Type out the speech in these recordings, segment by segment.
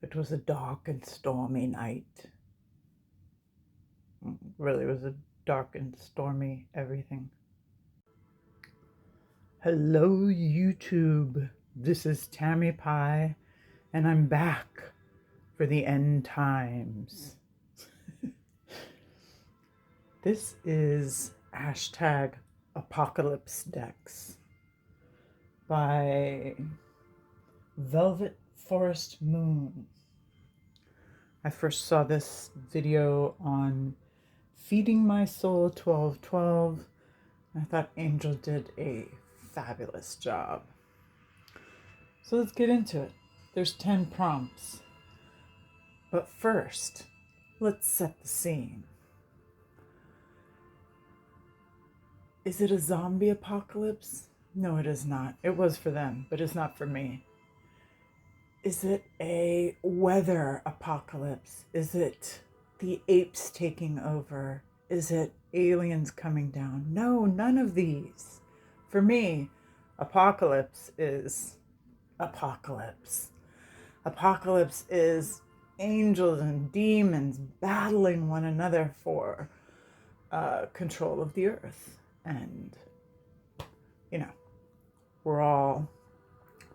It was a dark and stormy night. Really, it was a dark and stormy everything. Hello, YouTube. This is Tammy Pie, and I'm back for the end times. This is hashtag Apocalypse Decks by Velvet Forest Moon. I first saw this video on Feeding My Soul 1212. I thought Angel did a fabulous job. So let's get into it. There's 10 prompts. But first, let's set the scene. Is it a zombie apocalypse? No, it is not. It was for them, but it's not for me. Is it a weather apocalypse? Is it the apes taking over? Is it aliens coming down? No, none of these. For me, apocalypse is apocalypse. Apocalypse is angels and demons battling one another for control of the earth. And, we're all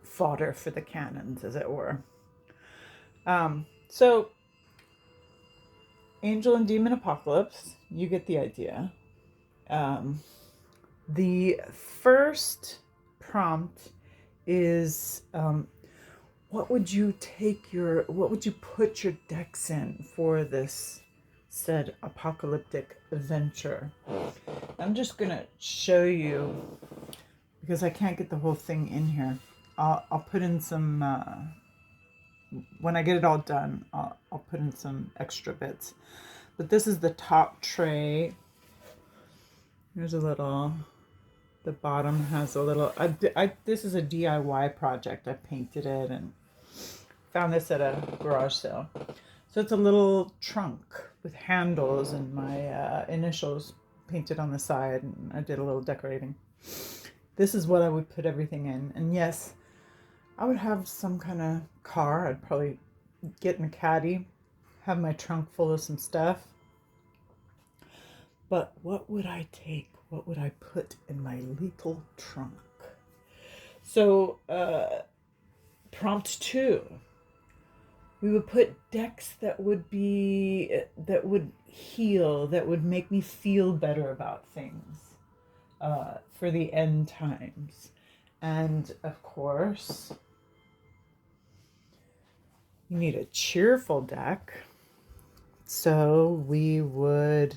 fodder for the cannons, as it were. So, angel and demon apocalypse, you get the idea. The first prompt is, what would you put your decks in for this said apocalyptic adventure? I'm just gonna show you, because I can't get the whole thing in here. I'll put in some, when I get it all done, I'll put in some extra bits. But this is the top tray. There's a little, the bottom has a little, this is a DIY project. I painted it and found this at a garage sale. So it's a little trunk with handles and my initials painted on the side, and I did a little decorating. This is what I would put everything in. And yes, I would have some kind of car. I'd probably get in a caddy, have my trunk full of some stuff. But what would I take? What would I put in my little trunk? So, prompt 2. We would put decks that would heal, that would make me feel better about things for the end times. And of course, you need a cheerful deck. So we would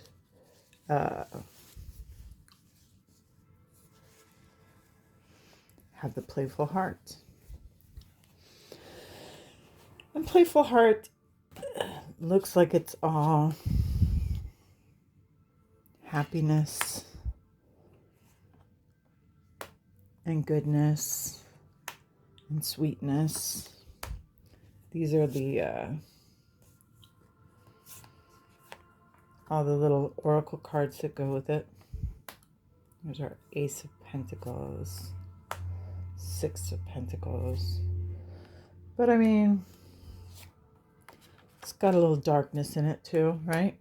have the Playful Heart. And Playful Heart looks like it's all happiness and goodness and sweetness. These are the all the little oracle cards that go with it. There's our Ace of Pentacles, Six of Pentacles. But I mean, it's got a little darkness in it too, right?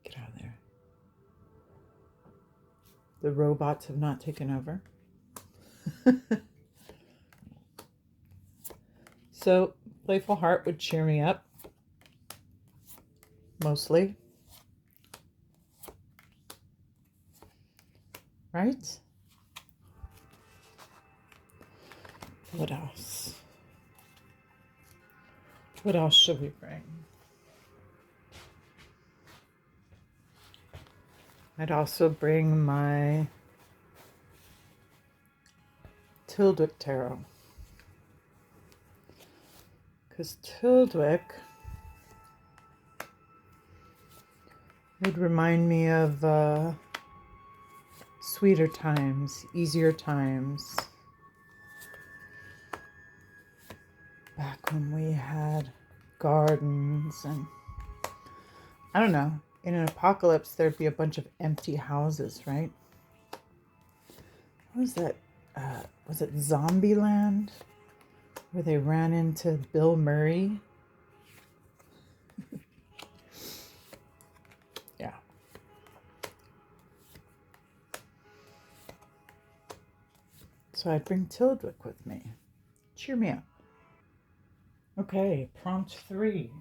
Get out of there. The robots have not taken over. So, Playful Heart would cheer me up, mostly. Right? What else? What else should we bring? I'd also bring my Tyldwick Tarot. Because Tyldwick would remind me of sweeter times, easier times. Back when we had gardens and, I don't know, in an apocalypse there'd be a bunch of empty houses, right? What was that? Was it Zombieland? Where they ran into Bill Murray So I'd bring Tyldwick with me. Cheer me up. Okay, prompt 3.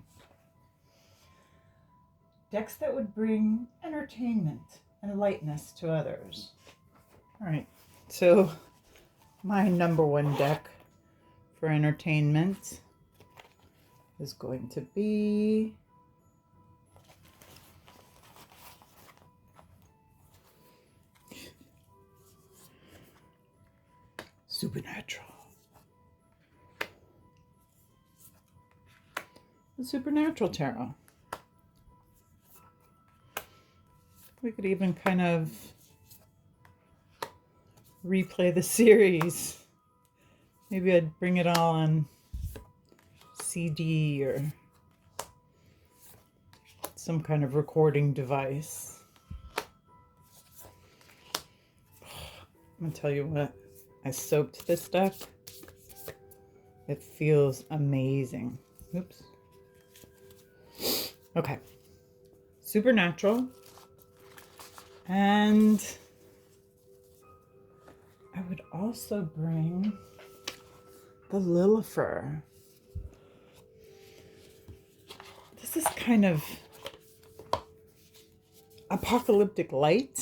Decks that would bring entertainment and lightness to others. All right, so my number 1 deck for entertainment is going to be Supernatural. The Supernatural Tarot. We could even kind of replay the series. Maybe I'd bring it all on CD or some kind of recording device. I'm gonna tell you what, I soaked this deck. It feels amazing. Oops. Okay. Supernatural. And I would also bring the Lilifer. This is kind of apocalyptic light.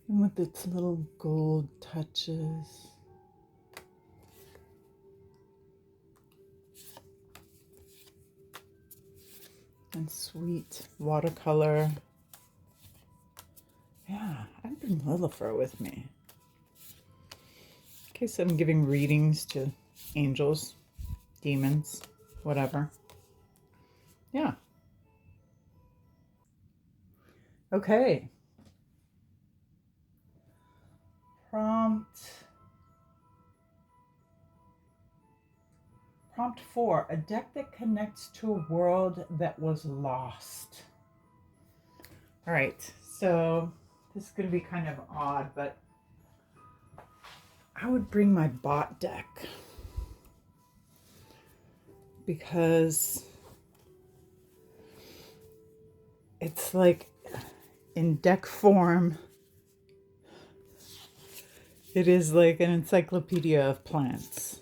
And with its little gold touches. And sweet watercolor. Yeah, I'd bring Lilifer with me. In case I'm giving readings to angels, demons, whatever. Yeah. Okay. Prompt 4, a deck that connects to a world that was lost. All right, so this is going to be kind of odd, but I would bring my Bott deck because it's like in deck form. It is like an encyclopedia of plants.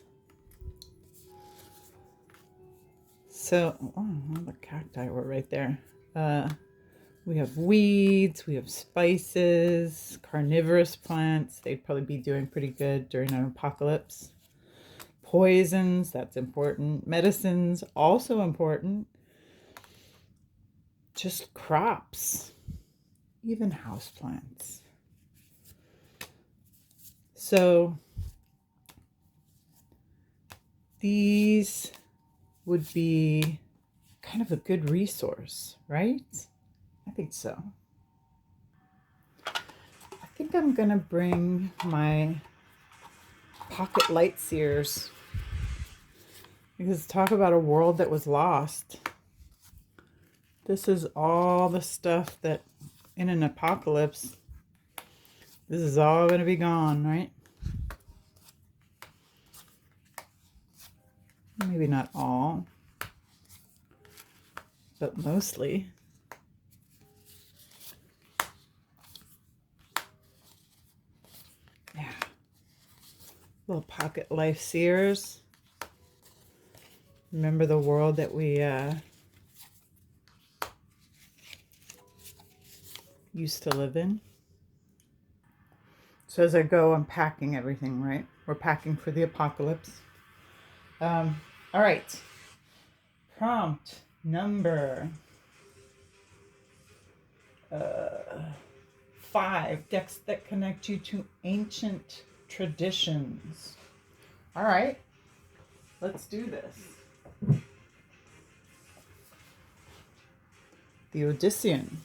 So, oh, the cacti were right there. We have weeds, we have spices, carnivorous plants. They'd probably be doing pretty good during an apocalypse. Poisons, that's important. Medicines, also important. Just crops, even houseplants. So these would be kind of a good resource, right? I think so. I think I'm gonna bring my pocket LightSeers because talk about a world that was lost. This is all the stuff that in an apocalypse, this is all gonna be gone, right? Maybe not all, but mostly. Yeah. Little pocket LightSeers. Remember the world that we used to live in. So as I go, I'm packing everything, right? We're packing for the apocalypse. All right. Prompt number 5. Decks that connect you to ancient traditions. All right. Let's do this. The Odyssean.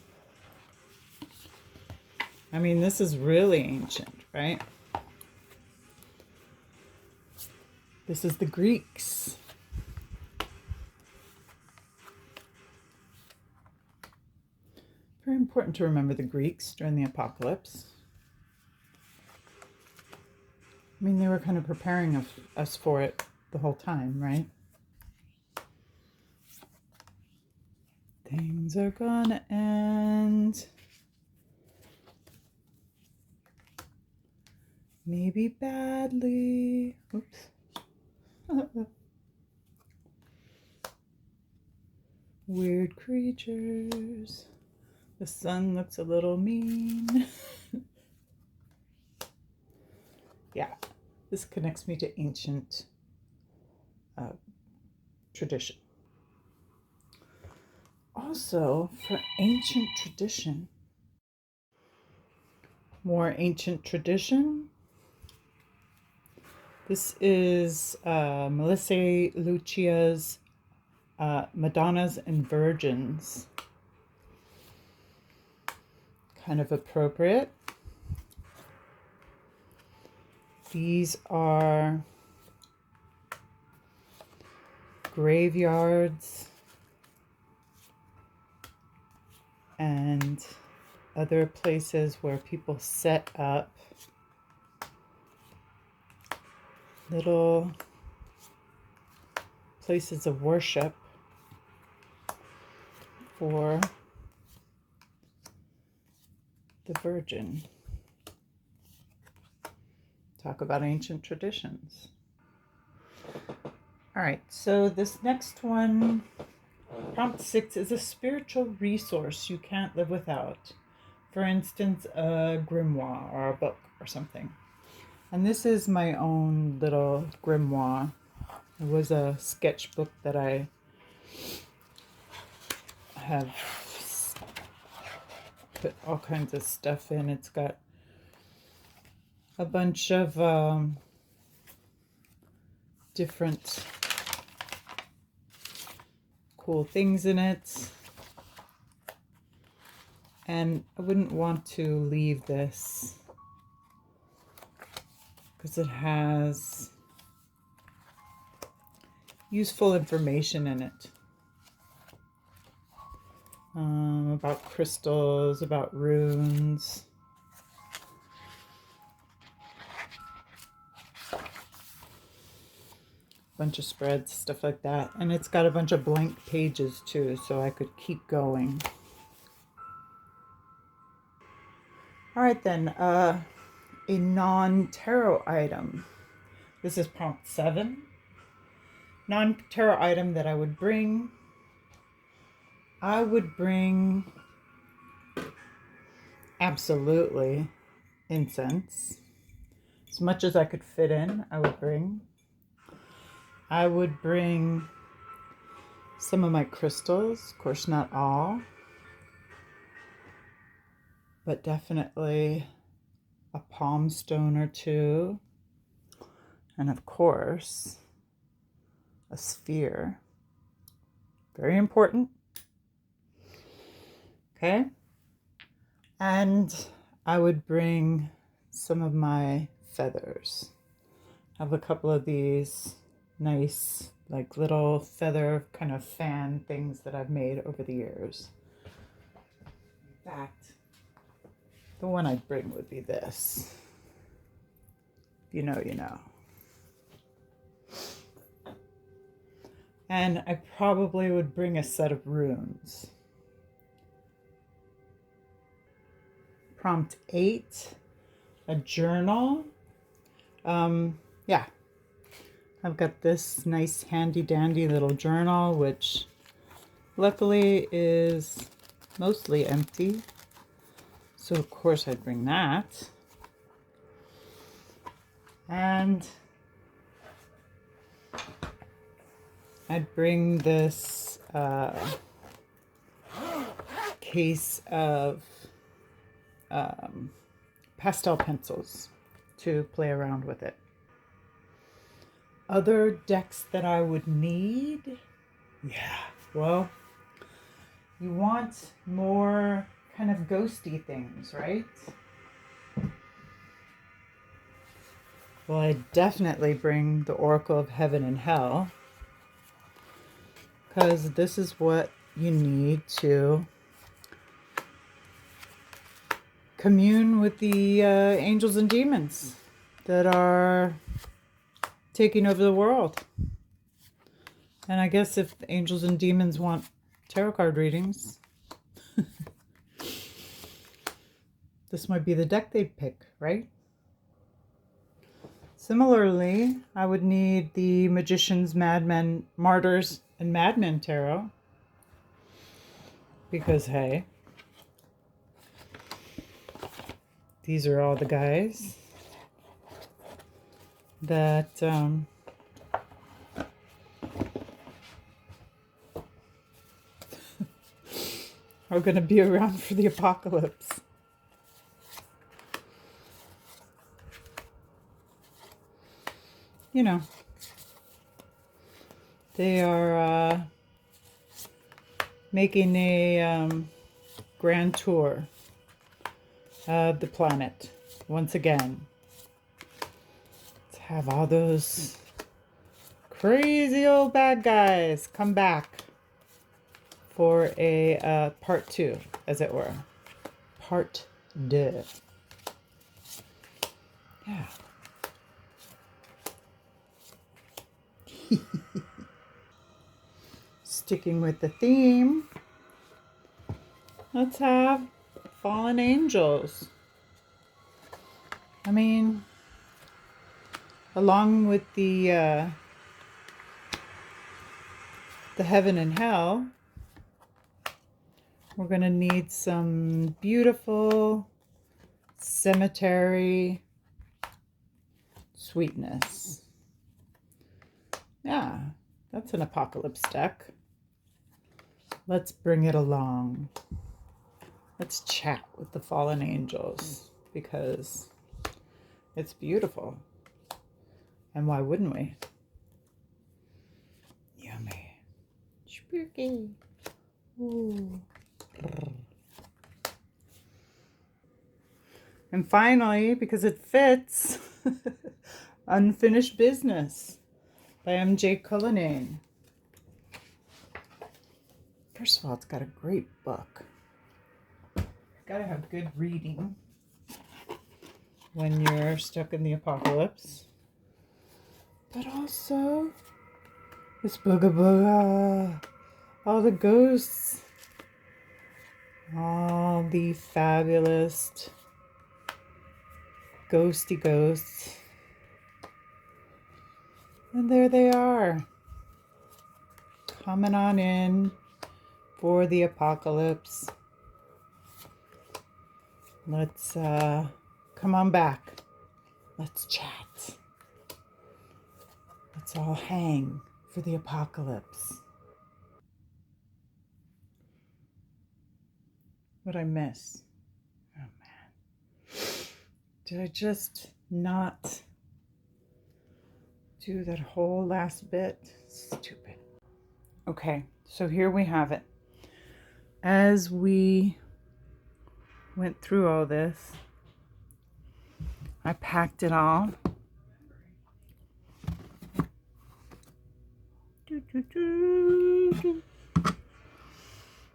I mean, this is really ancient, right? This is the Greeks. Very important to remember the Greeks during the apocalypse. I mean, they were kind of preparing us for it the whole time, right? Things are gonna end. Maybe badly. Oops. Weird creatures. The sun looks a little mean. Yeah, this connects me to ancient tradition. Also, for ancient tradition, more ancient tradition. This is Mellissae Lucia's Madonnas and Vergens. Kind of appropriate. These are graveyards and other places where people set up little places of worship for the Virgin. Talk about ancient traditions. All right, so this next one, prompt 6, is a spiritual resource you can't live without. For instance, a grimoire or a book or something. And this is my own little grimoire. It was a sketchbook that I have put all kinds of stuff in. It's got a bunch of different cool things in it. And I wouldn't want to leave this because it has useful information in it. About crystals, about runes. Bunch of spreads, stuff like that. And it's got a bunch of blank pages too, so I could keep going. All right then, a non-tarot item. This is prompt 7. Non-tarot item that I would bring. I would bring absolutely incense. As much as I could fit in, I would bring. I would bring some of my crystals, of course not all, but definitely a palm stone or two, and of course a sphere. Very important. Okay, and I would bring some of my feathers. I have a couple of these nice, like little feather kind of fan things that I've made over the years. In fact, the one I'd bring would be this. You know, you know. And I probably would bring a set of runes. Prompt 8, a journal. Yeah, I've got this nice handy dandy little journal, which luckily is mostly empty. So of course I'd bring that. And I'd bring this case of pastel pencils to play around with it. Other decks that I would need, yeah, well, you want more kind of ghosty things, right? Well, I definitely bring the Oracle of Heaven and Hell, because this is what you need to commune with the angels and demons that are taking over the world. And I guess if the angels and demons want tarot card readings, this might be the deck they'd pick, right? Similarly, I would need the Magician's, Madmen, Martyrs, and Madmen tarot. Because, hey, these are all the guys that are going to be around for the apocalypse. You know, they are making a grand tour of the planet once again. To have all those crazy old bad guys come back for a part 2, as it were. Part 2. Yeah. Sticking with the theme, let's have fallen angels. I mean, along with the heaven and hell, we're going to need some beautiful cemetery sweetness. Yeah, that's an apocalypse deck. Let's bring it along. Let's chat with the fallen angels because it's beautiful. And why wouldn't we? Yummy. Spooky. Ooh. And finally, because it fits, Unfinished Business by M.J. Cullinane. First of all, it's got a great book. Gotta have good reading when you're stuck in the apocalypse. But also, it's booga booga. All the ghosts. All the fabulous ghosty ghosts. And there they are. Coming on in for the apocalypse. Let's come on back. Let's chat. Let's all hang for the apocalypse. What'd I miss? Oh man. Did I just not do that whole last bit? Stupid. Okay, so here we have it. As we went through all this, I packed it all.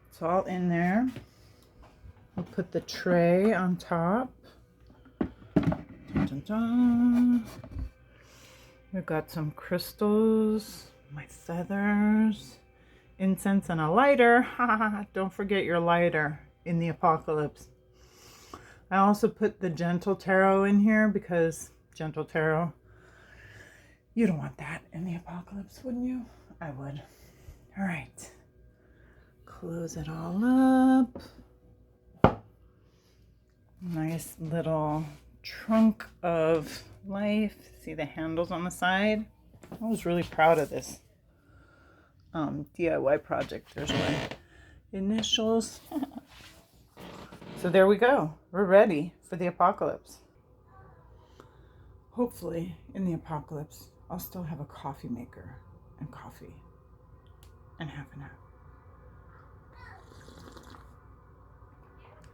It's all in there. I'll put the tray on top. Dun, dun, dun. We've got some crystals, my feathers, incense, and a lighter. Don't forget your lighter in the apocalypse. I also put the gentle tarot in here because gentle tarot, you don't want that in the apocalypse, wouldn't you? I would. All right. Close it all up. Nice little trunk of life. See the handles on the side? I was really proud of this DIY project. There's my initials. So there we go. We're ready for the apocalypse. Hopefully in the apocalypse, I'll still have a coffee maker and coffee and half an hour.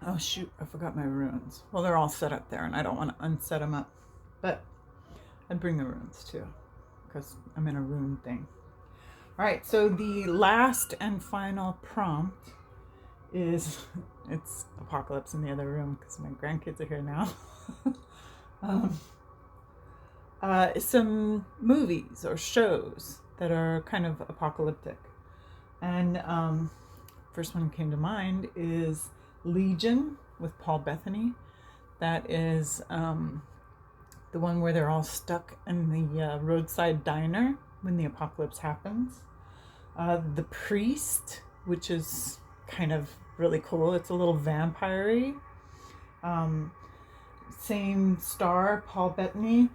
Oh shoot, I forgot my runes. Well, they're all set up there and I don't want to unset them up. But I'd bring the runes too because I'm in a rune thing. All right, so the last and final prompt is, it's apocalypse in the other room because my grandkids are here now. Some movies or shows that are kind of apocalyptic. And first one came to mind is Legion with Paul Bettany. That is the one where they're all stuck in the roadside diner when the apocalypse happens. The Priest, which is kind of really cool. It's a little vampire-y. Same star, Paul Bettany,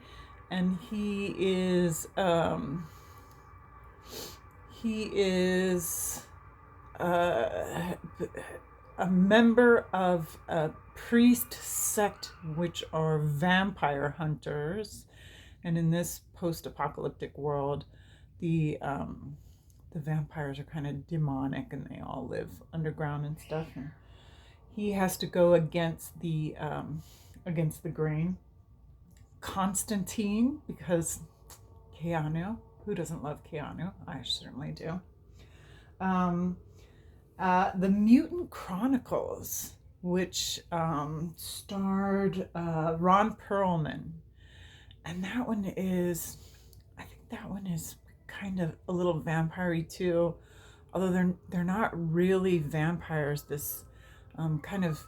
and he is a member of a priest sect which are vampire hunters, and in this post-apocalyptic world, the vampires are kind of demonic and they all live underground and stuff, and he has to go against the grain. Costentin, because Keanu, who doesn't love Keanu? I certainly do. The Mutant Chronicles, which starred Ron Perlman, and that one is, I think that one is kind of a little vampire-y too, although they're not really vampires. This kind of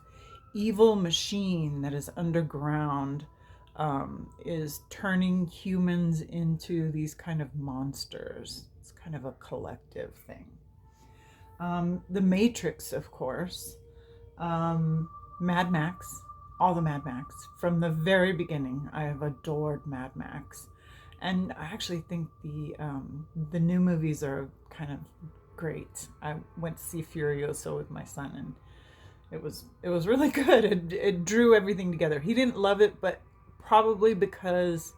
evil machine that is underground is turning humans into these kind of monsters. It's kind of a collective thing. The Matrix, of course. Mad Max, all the Mad Max. From the very beginning, I have adored Mad Max. And I actually think the new movies are kind of great. I went to see Furiosa with my son, and it was really good. It drew everything together. He didn't love it, but probably because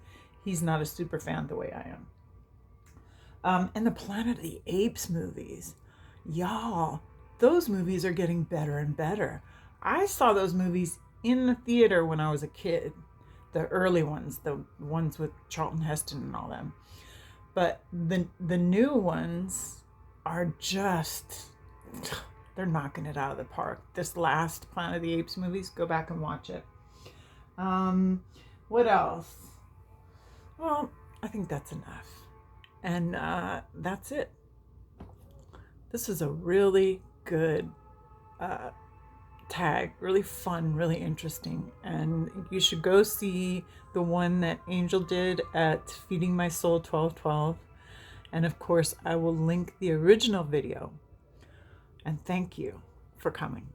he's not a super fan the way I am. And the Planet of the Apes movies. Y'all, those movies are getting better and better. I saw those movies in the theater when I was a kid. The early ones, the ones with Charlton Heston and all them. But the new ones are just, they're knocking it out of the park. This last Planet of the Apes movies, go back and watch it. What else? Well, I think that's enough. And that's it. This is a really good tag, really fun, really interesting. And you should go see the one that Angel did at Feeding My Soul 1212. And of course, I will link the original video. And thank you for coming.